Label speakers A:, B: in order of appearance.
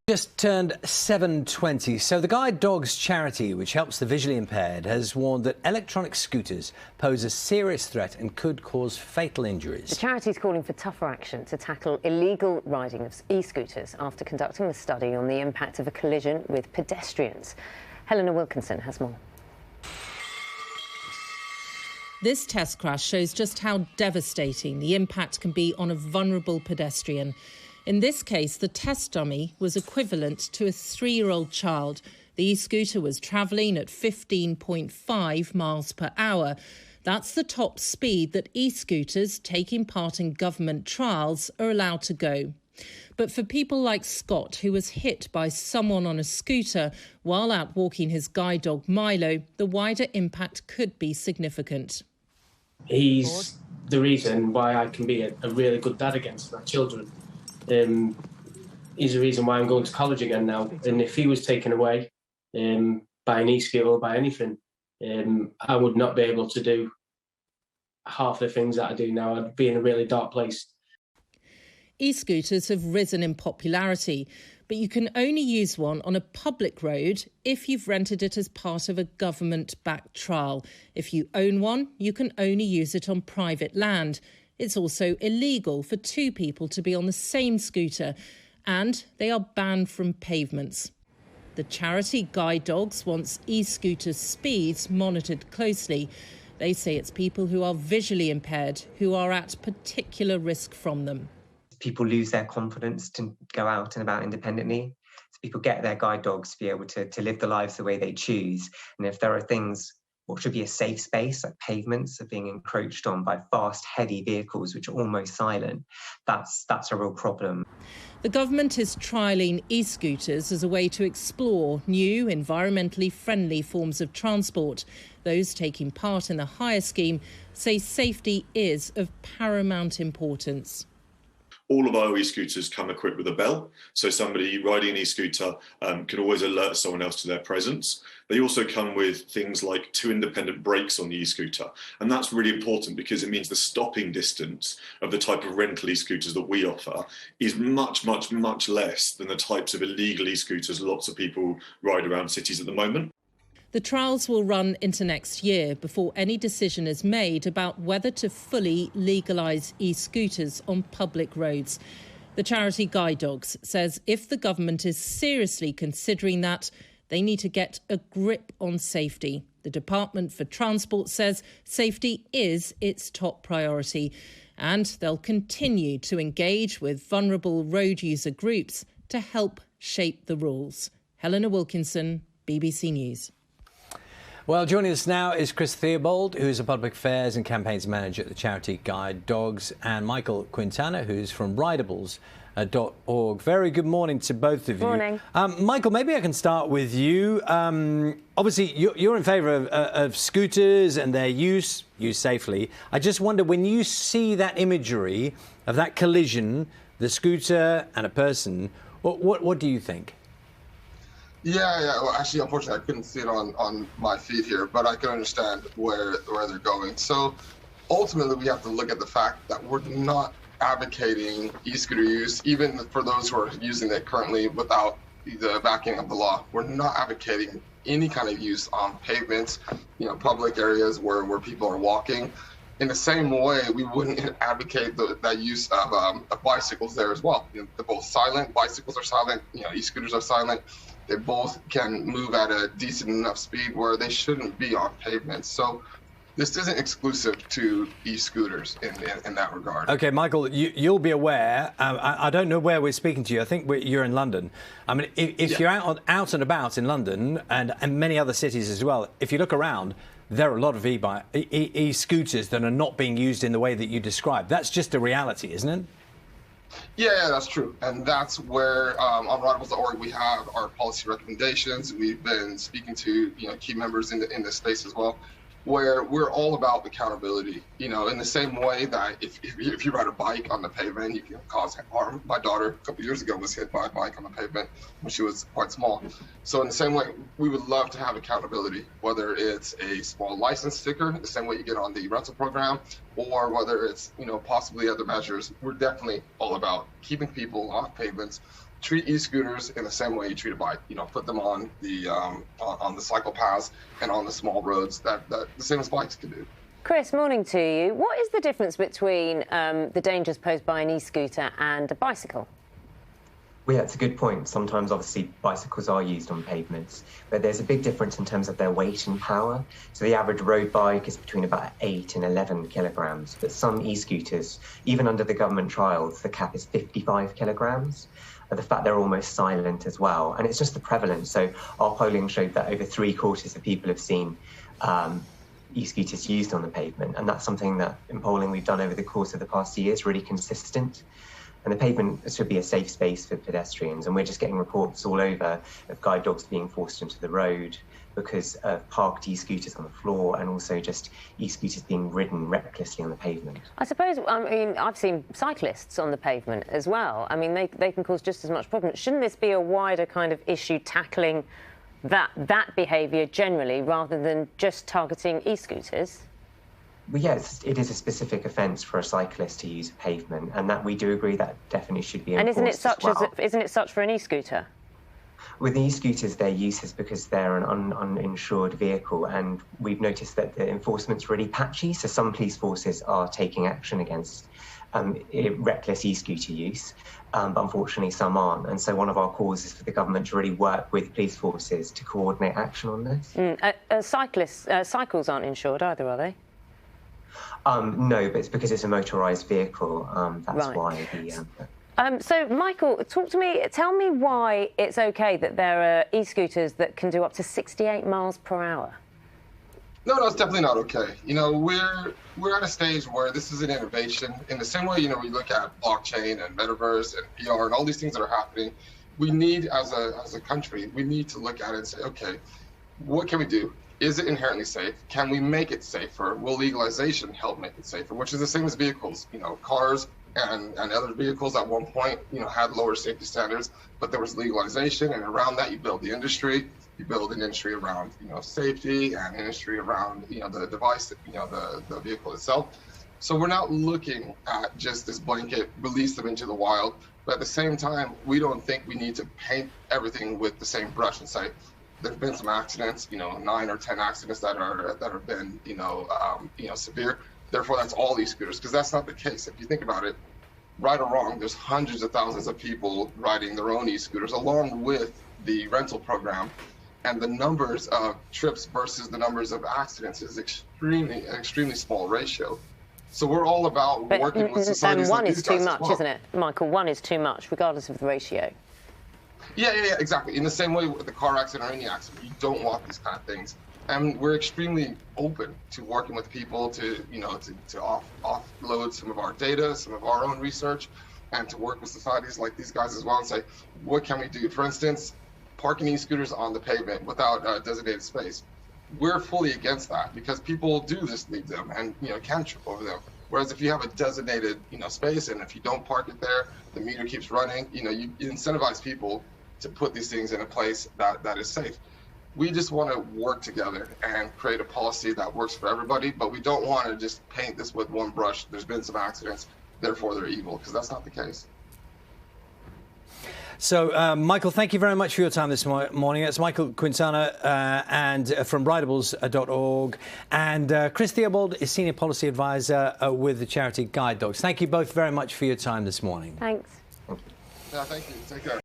A: Just turned 7:20. So the Guide Dogs charity, which helps the visually impaired, has warned that electronic scooters pose a serious threat and could cause fatal injuries.
B: The charity is calling for tougher action to tackle illegal riding of e-scooters after conducting a study on the impact of a collision with pedestrians. Helena Wilkinson has more.
C: This test crash shows just how devastating the impact can be on a vulnerable pedestrian. In this case, the test dummy was equivalent to a 3-year-old child. The e-scooter was travelling at 15.5 miles per hour. That's the top speed that e-scooters taking part in government trials are allowed to go. But for people like Scott, who was hit by someone on a scooter while out walking his guide dog Milo, the wider impact could be significant.
D: He's the reason why I can be a really good dad against my children. He's the reason why I'm going to college again now. And if he was taken away by an e-scooter or by anything, I would not be able to do half the things that I do now. I'd be in a really dark place.
C: E-scooters have risen in popularity, but you can only use one on a public road if you've rented it as part of a government-backed trial. If you own one, you can only use it on private land. It's also illegal for two people to be on the same scooter, and they are banned from pavements. The charity Guide Dogs wants e-scooter speeds monitored closely. They say it's people who are visually impaired who are at particular risk from them.
E: People lose their confidence to go out and about independently. So people get their guide dogs to be able to live their lives the way they choose. And if there are things, what should be a safe space, like pavements, are being encroached on by fast, heavy vehicles which are almost silent, that's a real problem.
C: The government is trialling e-scooters as a way to explore new, environmentally friendly forms of transport. Those taking part in the hire scheme say safety is of paramount importance.
F: All of our e-scooters come equipped with a bell, so somebody riding an e-scooter can always alert someone else to their presence. They also come with things like 2 independent brakes on the e-scooter, and that's really important because it means the stopping distance of the type of rental e-scooters that we offer is much, much, much less than the types of illegal e-scooters lots of people ride around cities at the moment.
C: The trials will run into next year before any decision is made about whether to fully legalise e-scooters on public roads. The charity Guide Dogs says if the government is seriously considering that, they need to get a grip on safety. The Department for Transport says safety is its top priority, and they'll continue to engage with vulnerable road user groups to help shape the rules. Helena Wilkinson, BBC News.
A: Well, joining us now is Chris Theobald, who's a public affairs and campaigns manager at the charity Guide Dogs, and Michael Quintana, who's from ridables.org. Very good morning to both of you.
B: Morning.
A: Michael, maybe I can start with you. Obviously, you're in favour of scooters and their use safely. I just wonder, when you see that imagery of that collision, the scooter and a person, what do you think?
G: Yeah. Well, actually, unfortunately, I couldn't see it on my feed here, but I can understand where they're going. So ultimately, we have to look at the fact that we're not advocating e-scooter use, even for those who are using it currently without the backing of the law. We're not advocating any kind of use on pavements, public areas where people are walking. In the same way, we wouldn't advocate that use of bicycles there as well. They're both silent. Bicycles are silent. E-scooters are silent. They both can move at a decent enough speed where they shouldn't be on pavements. So this isn't exclusive to e-scooters in that regard.
A: OK, Michael, you'll be aware. I don't know where we're speaking to you. I think you're in London. I mean, if you're out and about in London and many other cities as well, if you look around, there are a lot of e-scooters that are not being used in the way that you described. That's just a reality, isn't it?
G: Yeah, that's true. And that's where on ridables.org we have our policy recommendations. We've been speaking to key members in this space as well, where we're all about accountability. In the same way that if you ride a bike on the pavement, you can cause harm. My daughter a couple years ago was hit by a bike on the pavement when she was quite small. So in the same way, we would love to have accountability, whether it's a small license sticker, the same way you get on the rental program, or whether it's possibly other measures. We're definitely all about keeping people off pavements, treat e-scooters in the same way you treat a bike. You know, put them on the cycle paths and on the small roads that the same as bikes can do.
B: Chris, morning to you. What is the difference between the dangers posed by an e-scooter and a bicycle?
E: Well, yeah, it's a good point. Sometimes, obviously, bicycles are used on pavements, but there's a big difference in terms of their weight and power. So the average road bike is between about 8 and 11 kilograms, but some e-scooters, even under the government trials, the cap is 55 kilograms. The fact they're almost silent as well. And it's just the prevalence. So our polling showed that over 3/4 of people have seen e-scooters used on the pavement. And that's something that in polling we've done over the course of the past year is really consistent. And the pavement should be a safe space for pedestrians. And we're just getting reports all over of guide dogs being forced into the road because of parked e-scooters on the floor and also just e-scooters being ridden recklessly on the pavement.
B: I suppose, I mean, I've seen cyclists on the pavement as well. I mean, they can cause just as much problem. Shouldn't this be a wider kind of issue tackling that behaviour generally rather than just targeting e-scooters?
E: Well, yes, it is a specific offence for a cyclist to use a pavement, and that we do agree that definitely should be enforced.
B: And isn't it such for an e-scooter?
E: With e-scooters, their use is because they're an uninsured vehicle, and we've noticed that the enforcement's really patchy. So some police forces are taking action against reckless e-scooter use, but unfortunately some aren't. And so one of our calls is for the government to really work with police forces to coordinate action on this.
B: Cycles aren't insured either, are they?
E: No, but it's because it's a motorised vehicle. That's
B: right.
E: Why the...
B: So, Michael, tell me why it's OK that there are e-scooters that can do up to 68 miles per hour.
G: No, it's definitely not OK. You know, we're at a stage where this is an innovation. In the same way, you know, we look at blockchain and metaverse and VR and all these things that are happening. We need, as a country, we need to look at it and say, OK, what can we do? Is it inherently safe? Can we make it safer? Will legalization help make it safer? Which is the same as vehicles. You know, cars and other vehicles at one point, you know, had lower safety standards, but there was legalization, and around that you build the industry. You build an industry around, you know, safety and industry around, you know, the device, you know, the vehicle itself. So we're not looking at just this blanket release them into the wild, but at the same time, we don't think we need to paint everything with the same brush and say, there've been some accidents, you know, 9 or 10 accidents that have been, you know, severe. Therefore, that's all these scooters, because that's not the case. If you think about it, right or wrong, there's hundreds of thousands of people riding their own e-scooters along with the rental program, and the numbers of trips versus the numbers of accidents is extremely small ratio. So we're all about working with societies.
B: And one is too much, isn't it, Michael? One is too much, regardless of the ratio.
G: Yeah, exactly. In the same way with the car accident or any accident, you don't want these kind of things. And we're extremely open to working with people to, you know, to offload some of our data, some of our own research, and to work with societies like these guys as well and say, what can we do? For instance, parking e-scooters on the pavement without designated space. We're fully against that because people do just leave them and, you know, can trip over them. Whereas if you have a designated, you know, space, and if you don't park it there, the meter keeps running, you know, you incentivize people to put these things in a place that is safe. We just want to work together and create a policy that works for everybody, but we don't want to just paint this with one brush. There's been some accidents, therefore they're evil, because that's not the case.
A: So, Michael, thank you very much for your time this morning. It's Michael Quintana and from rideables.org, and Chris Theobald is Senior Policy Advisor with the charity Guide Dogs. Thank you both very much for your time this morning.
B: Thanks.
G: Yeah, thank you. Take care.